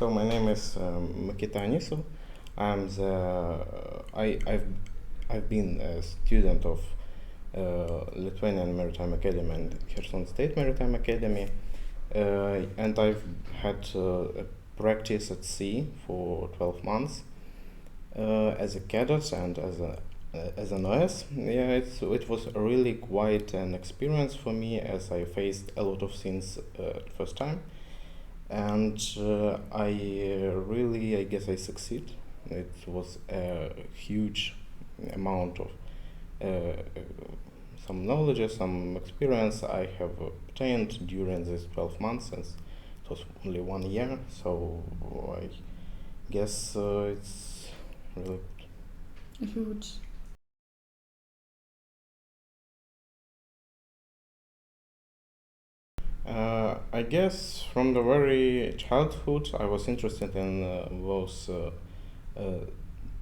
So my name is Mikita Anisu. I've been a student of Lithuanian Maritime Academy and Kherson State Maritime Academy, and I've had a practice at sea for 12 months as a cadet and as an OS. Yeah, it was really quite an experience for me, as I faced a lot of things first time, and I guess I succeed. It was a huge amount of some knowledge, some experience I have obtained during these 12 months, since it was only 1 year, so I guess it's really Huge. I guess from the very childhood I was interested in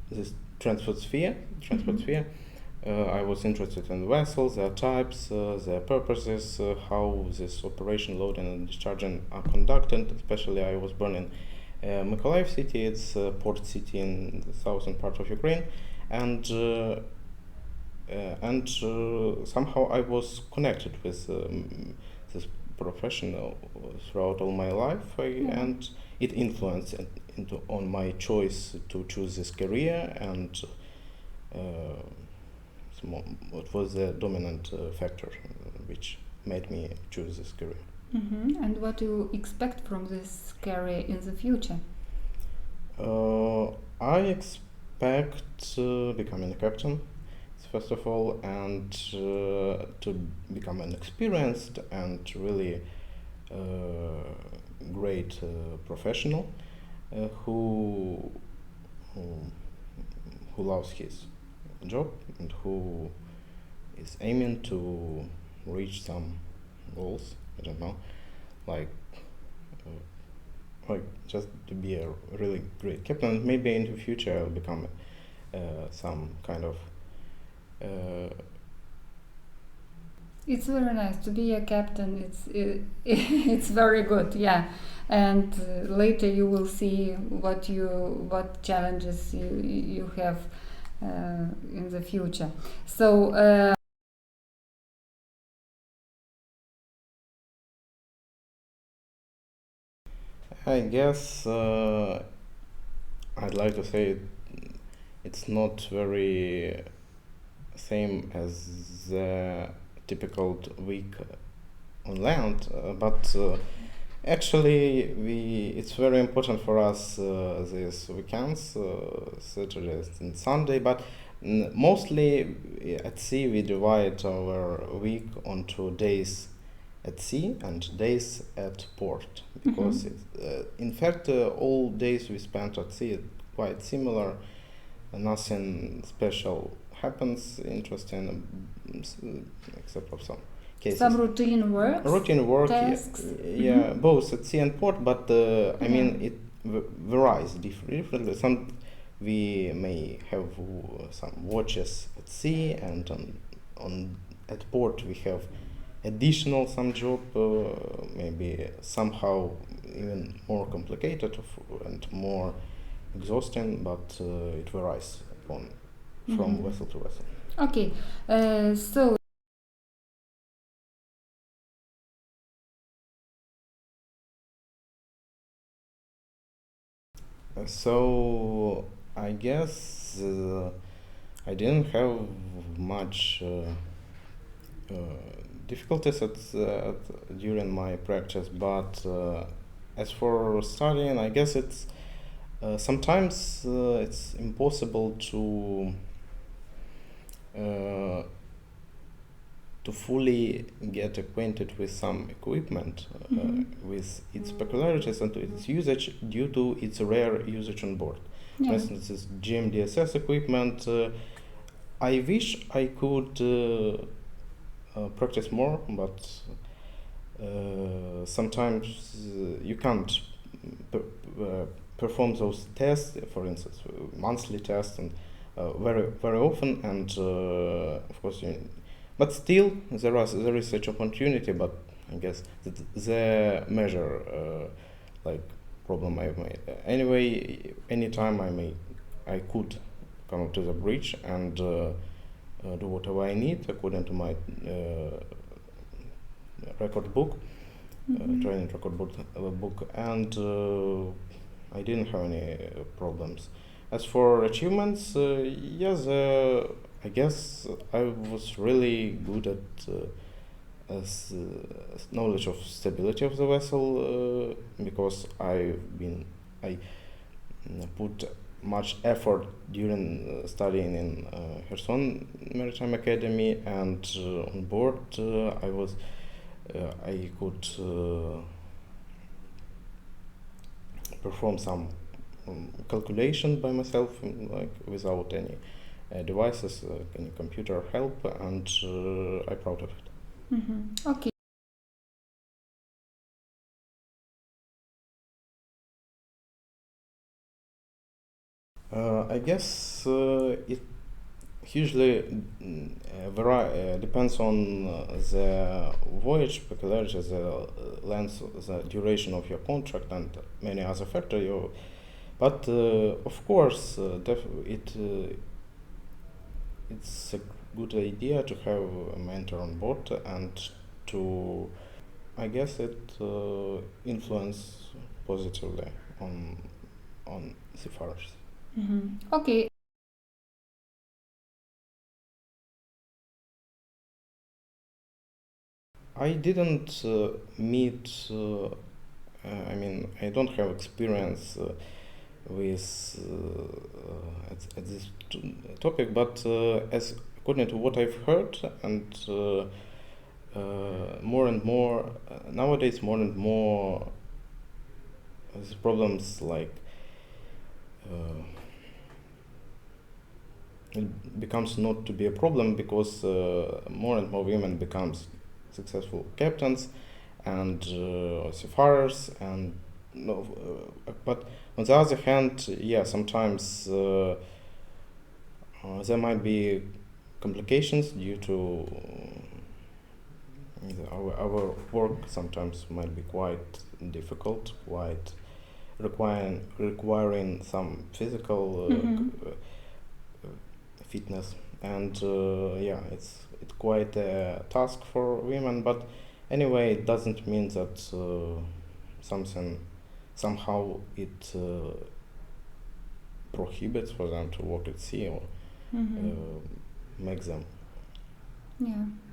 this transport sphere. I was interested in vessels, their types, their purposes, how this operation, loading and discharging are conducted. Especially, I was born in Mykolaiv city. It's a port city in the southern part of Ukraine, and somehow I was connected with this professional throughout all my life, and it influenced on my choice to choose this career, and what was the dominant factor which made me choose this career. And what do you expect from this career in the future? I expect becoming a captain, first of all, and to become an experienced and really great professional who loves his job and who is aiming to reach some goals. I don't know, like just to be a really great captain. Maybe in the future I'll become some kind of. It's very nice to be a captain. It's very good, yeah. And later you will see what challenges you have in the future. So. I guess I'd like to say it's not very same as the typical week on land, but actually it's very important for us these weekends, Saturdays and Sunday, but mostly at sea we divide our week onto days at sea and days at port, because in fact all days we spent at sea are quite similar. Nothing special happens interesting, except for some cases. Some routine work. Routine work, tasks. yeah, both at sea and port, but I mean it varies differently. Some we may have some watches at sea, and on at port we have additional some job, maybe somehow even more complicated and more exhausting, but it varies from vessel to vessel. Okay, so. So I guess I didn't have much difficulties during my practice, but as for studying, I guess it's sometimes it's impossible to fully get acquainted with some equipment, with its peculiarities and its usage due to its rare usage on board. For instance, this GMDSS equipment, I wish I could practice more, but sometimes you can't perform those tests, for instance, monthly tests, and very often, and of course but still there is such opportunity, but I guess that the measure like problem I've made. Anyway, anytime I could come up to the bridge and do whatever I need according to my record book, training record book, and I didn't have any problems. As for achievements, yes, I guess I was really good at knowledge of stability of the vessel because I put much effort during studying in Kherson Maritime Academy, and on board I could perform some calculation by myself, like without any devices, any computer help, and I'm proud of it. Okay. I guess it hugely depends on the voyage peculiarity, the length, the duration of your contract, and many other factors. But of course, it's a good idea to have a mentor on board and to, I guess, it influence positively on seafarers. Okay. I didn't meet. I don't have experience with at this topic, but as according to what I've heard, and more and more nowadays, more and more these problems like it becomes not to be a problem because more and more women becomes successful captains and seafarers, and no, but on the other hand, yeah, sometimes there might be complications due to our work sometimes might be quite difficult, quite requiring some physical fitness, and yeah, it's quite a task for women. But anyway, it doesn't mean that somehow it prohibits for them to work at sea or make them. Yeah.